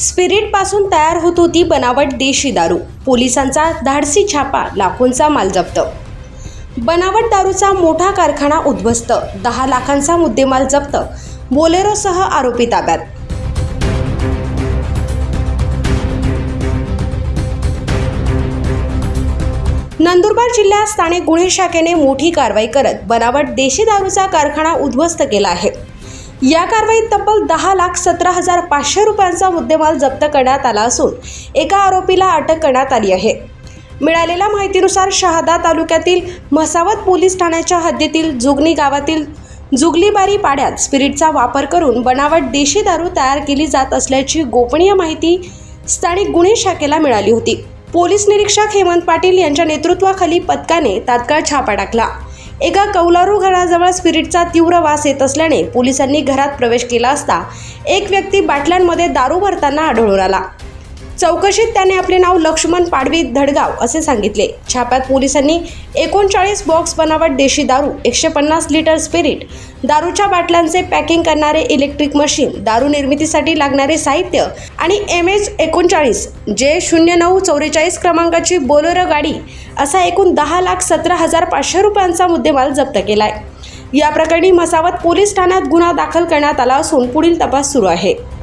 स्पिरिटपासून तयार होत होती बनावट देशी दारू. पोलिसांचा धाडसी छापा, लाखोंचा माल जप्त. बनावट दारूचा मोठा कारखाना उद्ध्वस्त, 10 लाखांचा मुद्देमाल जप्त, बोलेरोसह आरोपी ताब्यात. नंदुरबार जिल्ह्यात स्थानिक गुन्हे शाखेने मोठी कारवाई करत बनावट देशी दारूचा कारखाना उद्ध्वस्त केला आहे. या कारवाईत तब्बल 10,17,500 रुपयांचा मुद्देमाल जप्त करण्यात आला असून एका आरोपीला अटक करण्यात आली आहे. मिळालेल्या माहितीनुसार शहादा तालुक्यातील म्हसावत पोलीस ठाण्याच्या हद्दीतील जुगनी गावातील जुगलीबारी पाड्यात स्पिरिटचा वापर करून बनावट देशी दारू तयार केली जात असल्याची गोपनीय माहिती स्थानिक गुन्हे शाखेला मिळाली होती. पोलीस निरीक्षक हेमंत पाटील यांच्या नेतृत्वाखाली पथकाने तात्काळ छापा टाकला. एका कौलारू घराजवळ स्पिरिटचा तीव्र वास येत असल्याने पोलिसांनी घरात प्रवेश केला असता एक व्यक्ती बाटल्यांमध्ये दारू भरताना आढळून आला. चौकशीत त्याने आपले नाव लक्ष्मण पाडवी धडगाव असे सांगितले. छाप्यात पोलिसांनी 39 बॉक्स बनावट देशी दारू, 150 लिटर स्पिरिट, दारूच्या बाटल्यांचे पॅकिंग करणारे इलेक्ट्रिक मशीन, दारू निर्मितीसाठी लागणारे साहित्य आणि MH39 J0944 क्रमांकाची बोलेरो गाडी असा एकूण 10,17,500 रुपयांचा मुद्देमाल जप्त केलाय. या प्रकरणी म्हसावत पोलीस ठाण्यात गुन्हा दाखल करण्यात आला असून पुढील तपास सुरू आहे.